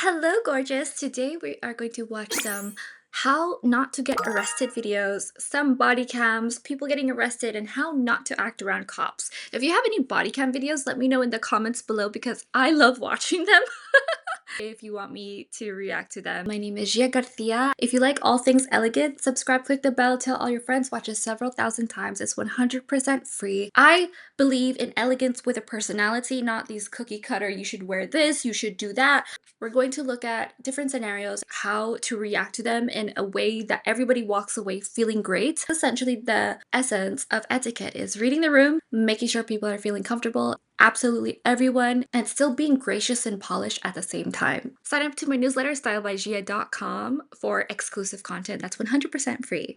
Hello, gorgeous. Today we are going to watch some how not to get arrested videos, some body cams, people getting arrested, and how not to act around cops. If you have any body cam videos, let me know in the comments below because I love watching them. If you want me to react to them. My name is Gia Garcia. If you like all things elegant, subscribe, click the bell, tell all your friends, watch it several thousand times. It's 100% free. I believe in elegance with a personality, not these cookie cutter, you should wear this, you should do that. We're going to look at different scenarios, how to react to them in a way that everybody walks away feeling great. Essentially, the essence of etiquette is reading the room, making sure people are feeling comfortable, absolutely everyone, and still being gracious and polished at the same time. Sign up to my newsletter, stylebygia.com, for exclusive content that's 100% free.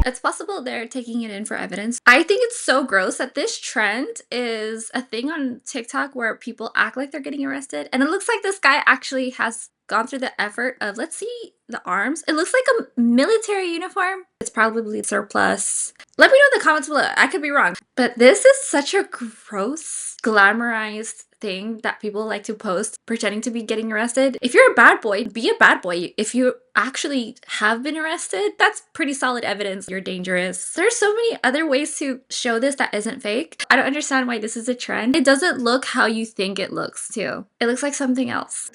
It's possible they're taking it in for evidence. I think it's so gross that this trend is a thing on TikTok where people act like they're getting arrested. And it looks like this guy actually has gone through the effort of, let's see the arms. It looks like a military uniform. It's probably surplus. Let me know in the comments below. I could be wrong. But this is such a gross, glamorized thing that people like to post pretending to be getting arrested. If you're a bad boy, be a bad boy. If you actually have been arrested, that's pretty solid evidence you're dangerous. There's so many other ways to show this that isn't fake. I don't understand why this is a trend. It doesn't look how you think it looks too. It looks like something else.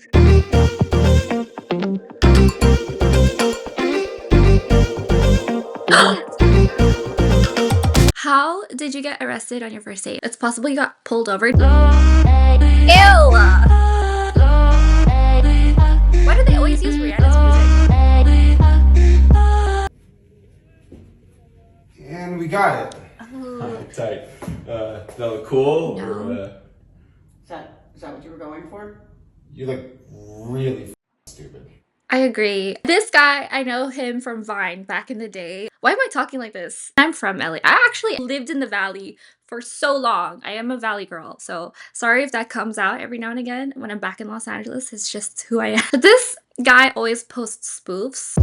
How did you get arrested on your first date? It's possible you got pulled over. Ew! Why do they always use Rihanna's music? And we got it. Oh. Tight. Does that look cool? No. Or, Is that what you were going for? You look really stupid. I agree. This guy, I know him from Vine back in the day. Why am I talking like this? I'm from LA. I actually lived in the Valley for so long. I am a Valley girl. So sorry if that comes out every now and again when I'm back in Los Angeles. It's just who I am. But this guy always posts spoofs.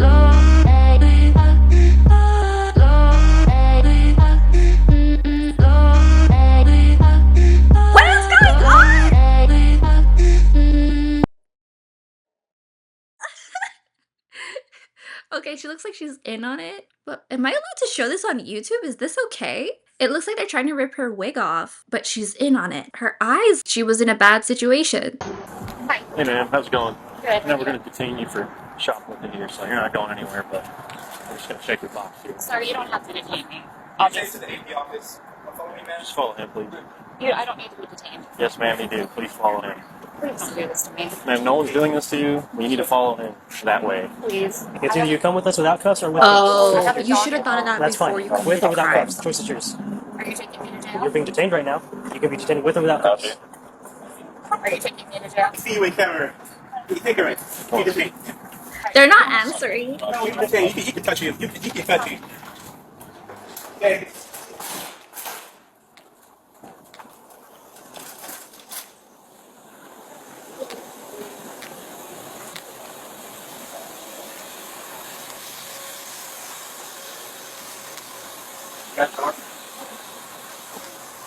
What is going on? Okay, she looks like she's in on it, but am I allowed to show this on YouTube? Is this okay? It looks like they're trying to rip her wig off, but she's in on it. Her eyes, she was in a bad situation. Hi. Hey man, how's it going? Good. No, we're going to detain you for shoplifting here, so you're not going anywhere, but I'm just going to shake your box here. Sorry, you don't have to detain me. I'll just to the AP office. Follow me, man. Just follow him, please. I don't need to be detained. Yes, ma'am, you do. Please follow him. Please don't do this to me. Ma'am, no one's doing this to you. You need to follow him that way. Please. It's either you come with us without cuffs or with Oh, cuffs. you should have thought of that That's before fine. you committed With or a without crime. cuffs. The choice is yours. Are you taking me to jail? You're being detained right now. You can be detained with or without cuffs. Are you taking me to jail? See you in camera. You take her in. You detain. They're not answering. No, you detain. You can touch him. You can touch him. Okay. That's all.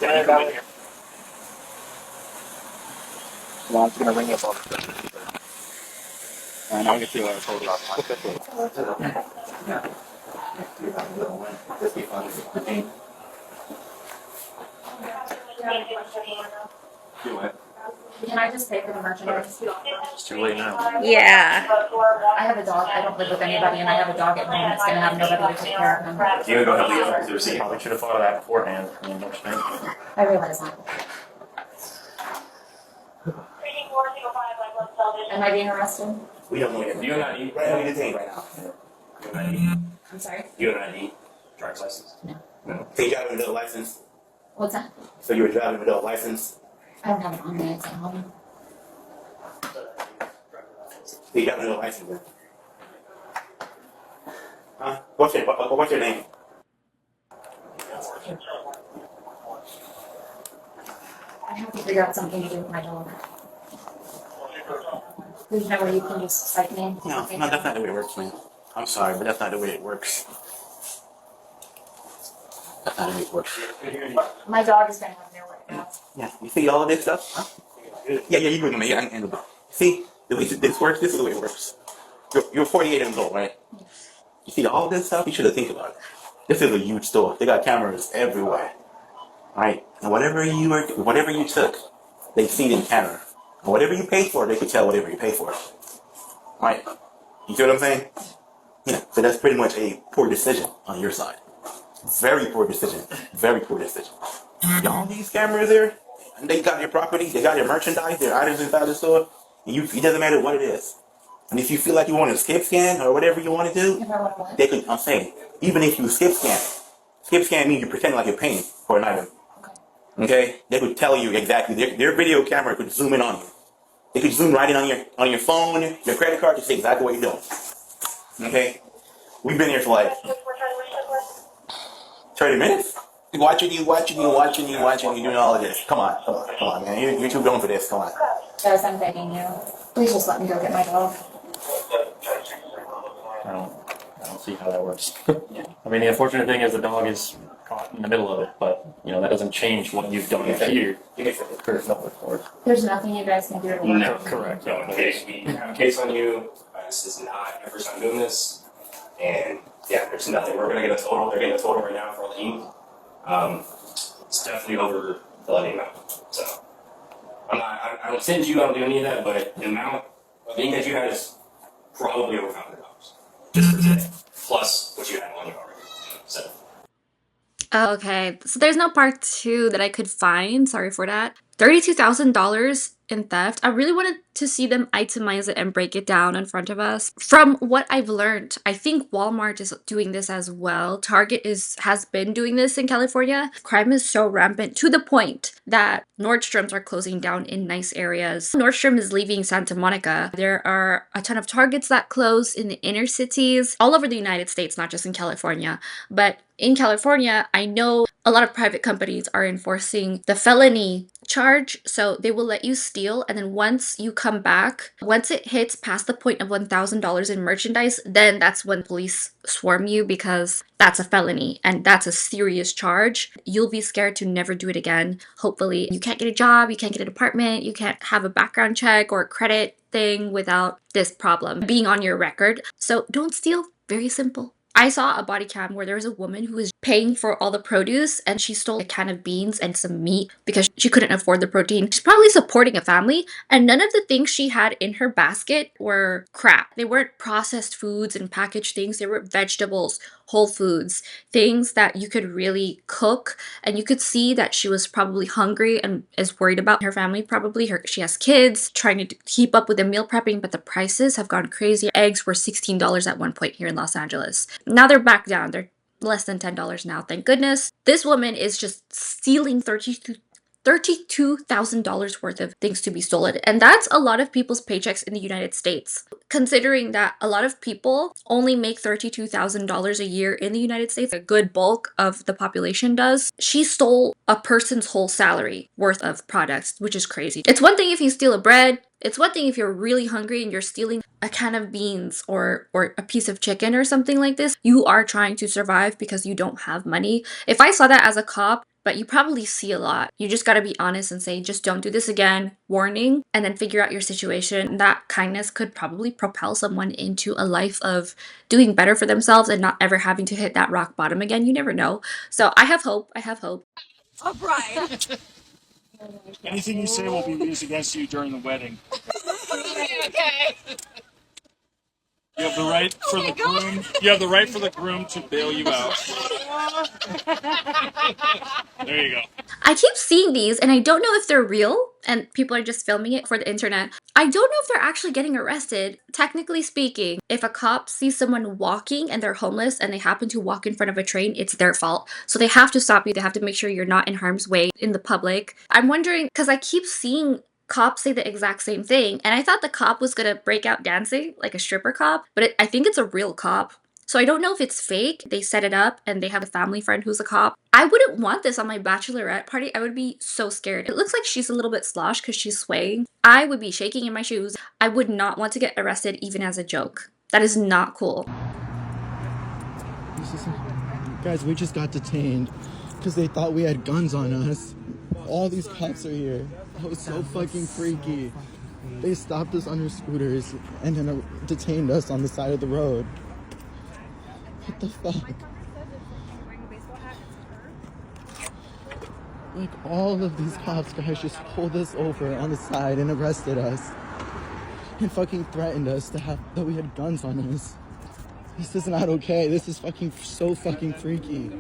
Yeah, you come in here. Well, I'm just gonna ring up all the and I'll get you a photo of Do it. Can I just pay for the merchandise? It's too late now. Yeah. I have a dog. I don't live with anybody, and I have a dog at home that's going to have nobody to take care of him. You go ahead and leave it to the receipt. Probably should have thought of that beforehand. I mean, don't you think? I realize that. Am I being arrested? We don't know yet. You and I eat. Right now, we detained right now. You and I eat. I'm sorry? You and I eat. Driver's license. No. No. So you driving without a license? What's that? So you were driving without a license? I don't have it on me. It's at home. So you driving without a license? Then? Huh? What's your name? I have to figure out something to do with my dog. There's no way you can just cite me. No, no, that's not the way it works, man. I'm sorry, but that's not the way it works. That's not the way it works. My dog is gonna have nowhere to go. Yeah, you see all of this stuff? Huh? Yeah, you bring them in. Yeah, I can handle it. See, the way this works, this is the way it works. You're 48 years old, right? You see all this stuff, you should have think about it. This is a huge store. They got cameras everywhere. Right? And whatever you took, they see it in camera. And whatever you paid for, they could tell whatever you paid for. Right? You see what I'm saying? Yeah. So that's pretty much a poor decision on your side. Very poor decision. Very poor decision. Y'all these cameras there, and they got your property, they got your merchandise, their items inside the store. And it doesn't matter what it is. And if you feel like you want to skip scan or whatever you want to do, If I want one. they could. I'm saying, even if you skip scan means you pretend like you're paying for an item. Okay, they could tell you exactly. Their video camera could zoom in on you. They could zoom right in on your phone, your credit card to see exactly what you're doing. Okay, we've been here for like 30 minutes. Watching you doing all of this. Come on, man. You're too grown for this. Come on. Guys, I'm begging you. Please just let me go get my dog. I don't see how that works. I mean, the unfortunate thing is the dog is caught in the middle of it, but that doesn't change what you've done here. There's nothing you guys can do to work. No, Correct. No, in case we have a case on you, this is not your first time doing this. And yeah, there's nothing. We're going to get a total. They're getting a total right now for lien. It's definitely over the lien amount. So I don't send you, I don't do any of that, but the amount of ink that you had is probably over $500 just for today, plus what you had on you already. So. Okay, so there's no part 2 that I could find. Sorry for that. $32,000 in theft. I really wanted to see them itemize it and break it down in front of us. From what I've learned, I think Walmart is doing this as well. Target has been doing this in California. Crime is so rampant to the point that Nordstroms are closing down in nice areas. Nordstrom is leaving Santa Monica. There are a ton of Targets that close in the inner cities all over the United States, not just in California. But in California, I know a lot of private companies are enforcing the felony charge, so they will let you steal, and then once you come back, once it hits past the point of $1,000 in merchandise, then that's when police swarm you, because that's a felony and that's a serious charge. You'll be scared to never do it again. Hopefully you can't get a job, you can't get an apartment, you can't have a background check or a credit thing without this problem being on your record. So don't steal. Very simple. I saw a body cam where there was a woman who was paying for all the produce and she stole a can of beans and some meat because she couldn't afford the protein. She's probably supporting a family, and none of the things she had in her basket were crap. They weren't processed foods and packaged things. They were vegetables, whole foods, things that you could really cook, and you could see that she was probably hungry and is worried about her family. Probably she has kids, trying to keep up with the meal prepping, but the prices have gone crazy. Eggs were $16 at one point here in Los Angeles. Now they're back down. They're less than $10 now, thank goodness. This woman is just stealing $32,000 worth of things to be stolen. And that's a lot of people's paychecks in the United States. Considering that a lot of people only make $32,000 a year in the United States, a good bulk of the population does. She stole a person's whole salary worth of products, which is crazy. It's one thing if you steal a bread. It's one thing if you're really hungry and you're stealing a can of beans or a piece of chicken or something like this. You are trying to survive because you don't have money. If I saw that as a cop, but you probably see a lot, you just gotta be honest and say, just don't do this again, warning, and then figure out your situation. That kindness could probably propel someone into a life of doing better for themselves and not ever having to hit that rock bottom again. You never know. So I have hope. I have hope. Oh, Brian. Anything you say will be used against you during the wedding. Okay. You have the right for the groom. You have the right for the groom to bail you out. There you go. I keep seeing these and I don't know if they're real and people are just filming it for the internet. I don't know if they're actually getting arrested. Technically speaking, if a cop sees someone walking and they're homeless and they happen to walk in front of a train, it's their fault. So they have to stop you. They have to make sure you're not in harm's way in the public. I'm wondering, because I keep seeing cops say the exact same thing, and I thought the cop was gonna break out dancing like a stripper cop, but I think it's a real cop. So I don't know if it's fake. They set it up and they have a family friend who's a cop. I wouldn't want this on my bachelorette party. I would be so scared. It looks like she's a little bit sloshed because she's swaying. I would be shaking in my shoes. I would not want to get arrested even as a joke. That is not cool. Guys, we just got detained because they thought we had guns on us. All these cops are here. That was so fucking freaky. They stopped us on their scooters and then detained us on the side of the road. What the fuck? Like, all of these cops, guys, just pulled us over on the side and arrested us. And fucking threatened us that we had guns on us. This is not okay. This is fucking so fucking freaky.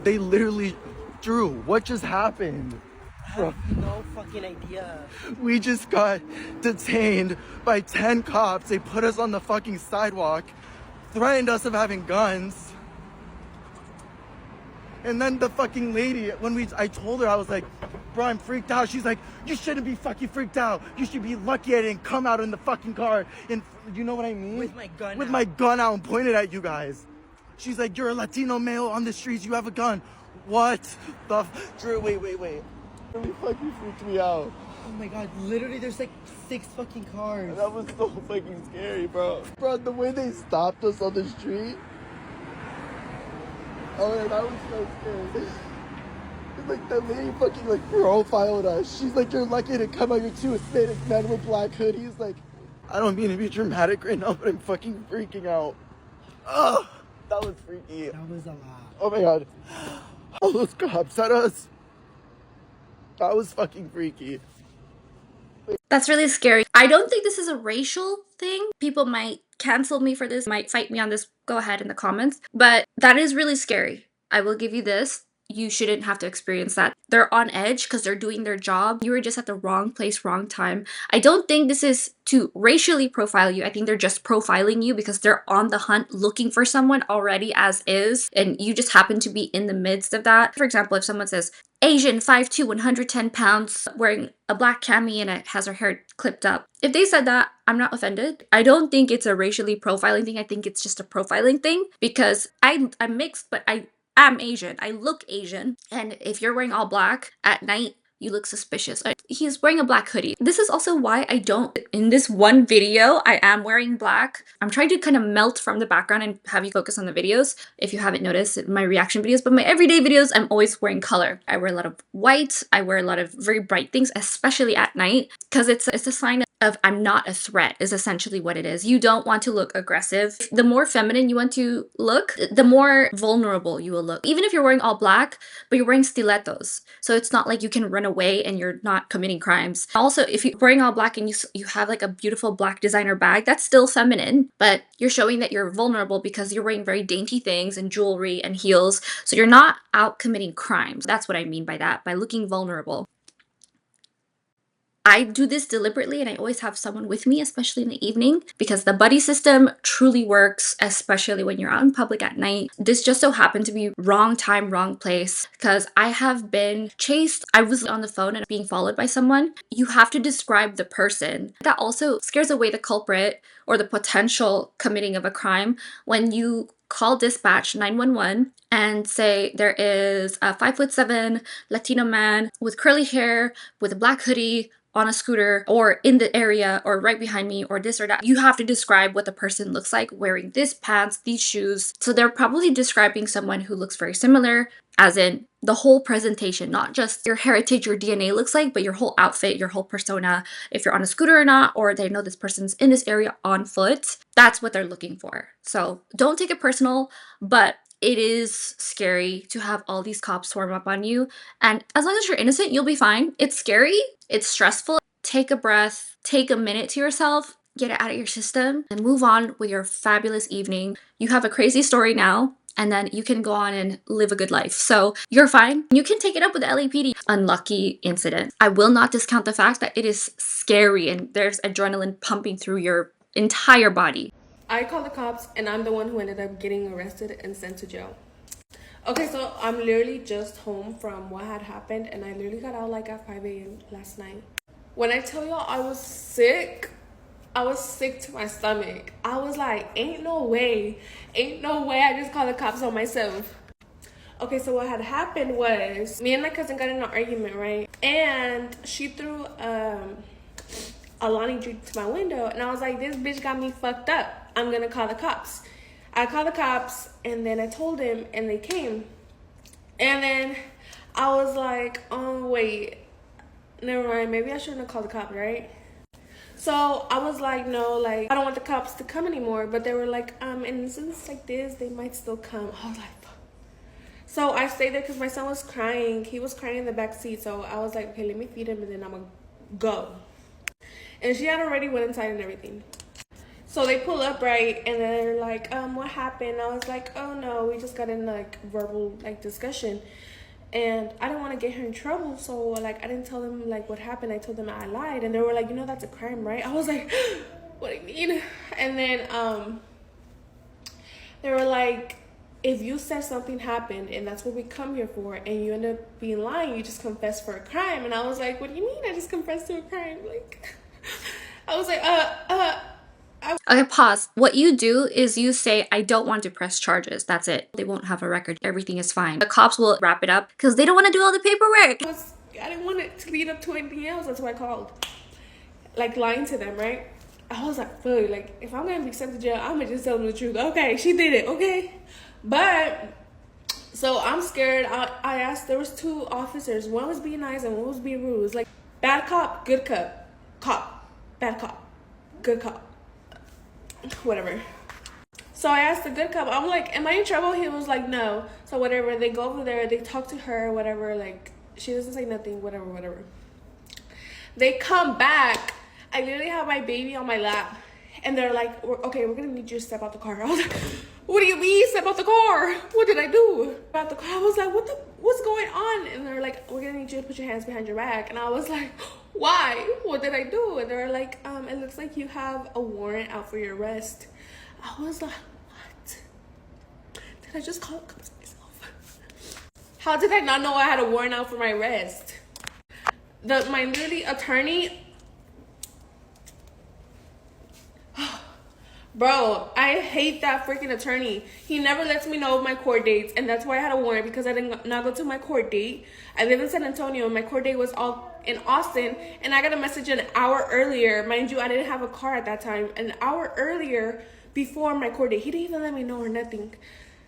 They literally... Drew, what just happened? I have no fucking idea. We just got detained by 10 cops. They put us on the fucking sidewalk, threatened us of having guns. And then the fucking lady, I told her, I was like, bro, I'm freaked out. She's like, you shouldn't be fucking freaked out. You should be lucky I didn't come out in the fucking car. And you know what I mean? With my gun With out. my gun out and pointed at you guys. She's like, you're a Latino male on the streets. You have a gun. What the Drew, wait. Really fucking freaked me out. Oh my god, literally there's like 6 fucking cars. That was so fucking scary, bro. Bro, the way they stopped us on the street. Oh, yeah, that was so scary. It's like the lady fucking like profiled us. She's like, you're lucky to come out. You're two Hispanic men with black hoodies. Like, I don't mean to be dramatic right now, but I'm fucking freaking out. Oh, that was freaky. That was a lot. Oh my god. All those cops at us. That was fucking freaky. That's really scary. I don't think this is a racial thing. People might cancel me for this, might fight me on this. Go ahead in the comments. But that is really scary. I will give you this. You shouldn't have to experience that. They're on edge because they're doing their job. You were just at the wrong place, wrong time. I don't think this is to racially profile you. I think they're just profiling you because they're on the hunt looking for someone already as is, and you just happen to be in the midst of that. For example, if someone says, Asian, 5'2", 110 pounds, wearing a black cami and it has her hair clipped up. If they said that, I'm not offended. I don't think it's a racially profiling thing. I think it's just a profiling thing because I'm mixed, but I'm Asian. I look Asian. And if you're wearing all black at night, you look suspicious. He's wearing a black hoodie. This is also why I don't, in this one video, I am wearing black. I'm trying to kind of melt from the background and have you focus on the videos. If you haven't noticed in my reaction videos, but my everyday videos, I'm always wearing color. I wear a lot of white. I wear a lot of very bright things, especially at night, because it's a sign of I'm not a threat is essentially what it is. You don't want to look aggressive. The more feminine you want to look, the more vulnerable you will look. Even if you're wearing all black, but you're wearing stilettos. So it's not like you can run away and you're not committing crimes. Also, if you're wearing all black and you have like a beautiful black designer bag, that's still feminine, but you're showing that you're vulnerable because you're wearing very dainty things and jewelry and heels. So you're not out committing crimes. That's what I mean by that, by looking vulnerable. I do this deliberately and I always have someone with me, especially in the evening, because the buddy system truly works, especially when you're out in public at night. This just so happened to be wrong time, wrong place, because I have been chased. I was on the phone and being followed by someone. You have to describe the person. That also scares away the culprit or the potential committing of a crime when you call dispatch 911 and say there is a 5'7" Latino man with curly hair, with a black hoodie, on a scooter or in the area or right behind me or this or that. You have to describe what the person looks like wearing this pants, these shoes. So they're probably describing someone who looks very similar, as in the whole presentation, not just your heritage, your DNA looks like, but your whole outfit, your whole persona, if you're on a scooter or not, or they know this person's in this area on foot. That's what they're looking for. So don't take it personal, but it is scary to have all these cops swarm up on you. And as long as you're innocent, you'll be fine. It's scary. It's stressful. Take a breath. Take a minute to yourself. Get it out of your system and move on with your fabulous evening. You have a crazy story now, and then you can go on and live a good life. So you're fine. You can take it up with the LAPD. Unlucky incident. I will not discount the fact that it is scary and there's adrenaline pumping through your entire body. I called the cops and I'm the one who ended up getting arrested and sent to jail. Okay, so I'm literally just home from what had happened and I literally got out like at 5 a.m. last night. When I tell y'all I was sick, I was sick to my stomach. I was like, ain't no way. Ain't no way I just called the cops on myself. Okay, so what had happened was me and my cousin got in an argument, right? And she threw a Lonnie drink to my window, and I was like, this bitch got me fucked up. I'm gonna call the cops. I called the cops, and then I told him, and they came. And then I was like, oh, wait, never mind. Maybe I shouldn't have called the cops, right? So I was like, no, like, I don't want the cops to come anymore. But they were like, in instances like this, they might still come. I was like, fuck. So I stayed there because my son was crying. He was crying in the back seat. So I was like, okay, let me feed him, and then I'm gonna go. And she had already went inside and everything. So they pull up, right, and they're like, what happened? I was like, oh no, we just got in like verbal like discussion, and I didn't want to get her in trouble, so like I didn't tell them like what happened. I told them I lied, and they were like, you know, that's a crime, right? I was like, what do you mean? And then they were like, if you said something happened and that's what we come here for, and you end up being lying, you just confess for a crime. And I was like, what do you mean I just confessed to a crime? Like, I was like, Okay, pause. What you do is you say, I don't want to press charges. That's it. They won't have a record. Everything is fine. The cops will wrap it up because they don't want to do all the paperwork. I didn't want it to lead up to anything else. That's why I called. Like, lying to them, right? I was like, fuck, like, if I'm going to be sent to jail, I'm going to just tell them the truth. Okay, she did it, okay? But, so I'm scared. I asked, there was 2 officers. One was being nice and one was being rude. It was like, bad cop, good cop. Cop, bad cop, good cop. Whatever. So I asked the good cop, I'm like, am I in trouble? He was like, no. So whatever, they go over there, they talk to her, whatever, like, she doesn't say nothing, whatever. They come back. I literally have my baby on my lap, and they're like, okay, we're gonna need you to step out the car. I was like, what do you mean step out the car? What did I do? Out the car. I was like, what's going on? And they're like, we're gonna need you to put your hands behind your back. And I was like, why? What did I do? And they're like, it looks like you have a warrant out for your arrest. I was like, what? Did I just call the cops myself? How did I not know I had a warrant out for my arrest? My literally attorney, bro, I hate that freaking attorney. He never lets me know of my court dates, and that's why I had a warrant, because I did not go to my court date. I live in San Antonio, and my court date was all in Austin, and I got a message an hour earlier. Mind you, I didn't have a car at that time. An hour earlier before my court date. He didn't even let me know or nothing.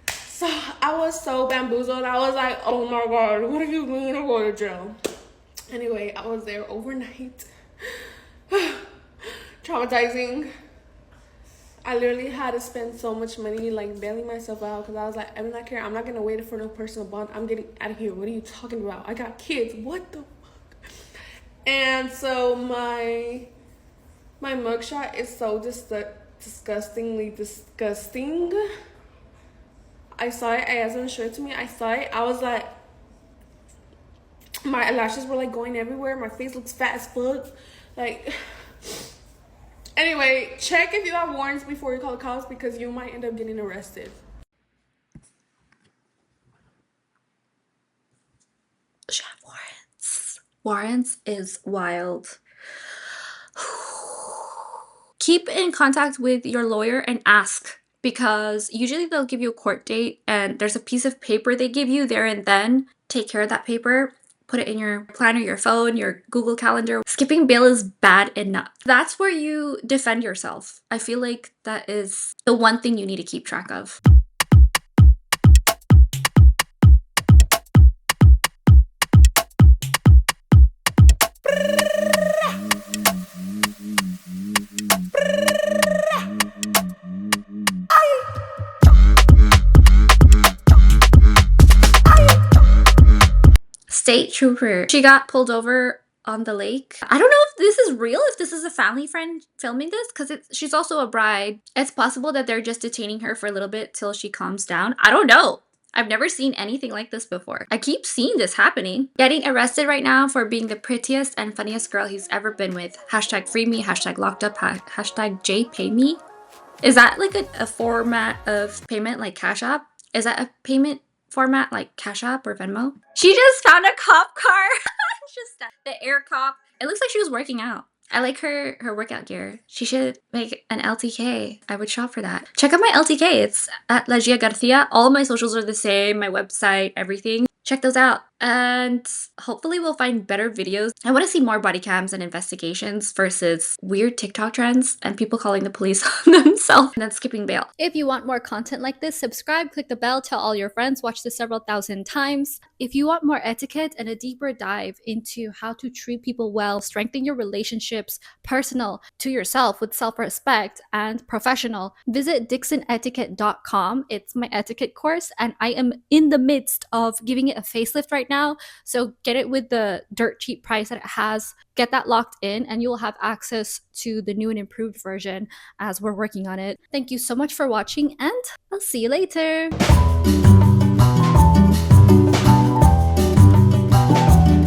So I was so bamboozled. I was like, oh my God, what do you mean I'm going to jail? Anyway, I was there overnight. Traumatizing. I literally had to spend so much money like bailing myself out, because I was like, I'm not care. I'm not gonna wait for no personal bond. I'm getting out of here. What are you talking about? I got kids. What the fuck? And so my mugshot is so disgustingly disgusting. I saw it. I asked him to show it to me. I saw it. I was like, my lashes were like going everywhere. My face looks fat as fuck. Like, anyway, check if you have warrants before you call the cops, because you might end up getting arrested. She have warrants. Warrants is wild. Keep in contact with your lawyer and ask, because usually they'll give you a court date and there's a piece of paper they give you there and then. Take care of that paper. Put it in your planner, your phone, your Google Calendar. Skipping bail is bad enough. That's where you defend yourself. I feel like that is the one thing you need to keep track of. State trooper. She got pulled over on the lake. I don't know if this is real, if this is a family friend filming this, because she's also a bride. It's possible that they're just detaining her for a little bit till she calms down. I don't know. I've never seen anything like this before. I keep seeing this happening. Getting arrested right now for being the prettiest and funniest girl he's ever been with. Hashtag free me, hashtag locked up, hashtag JPayMe. Is that like a format of payment like Cash App? Is that a payment format like Cash App or Venmo? She just found a cop car. Just the air cop. It looks like she was working out. I like her workout gear. She should make an LTK. I would shop for that. Check out my LTK. It's at La Gia Garcia. All my socials are the same, my website, everything. Check those out. And hopefully we'll find better videos. I want to see more body cams and investigations versus weird TikTok trends and people calling the police on themselves and then skipping bail. If you want more content like this, subscribe, click the bell, tell all your friends, watch this several thousand times. If you want more etiquette and a deeper dive into how to treat people well, strengthen your relationships, personal to yourself with self-respect and professional, visit dixonetiquette.com. It's my etiquette course and I am in the midst of giving it a facelift right now, so get it with the dirt cheap price that it has. Get that locked in and you'll have access to the new and improved version as we're working on it. Thank you so much for watching and I'll see you later.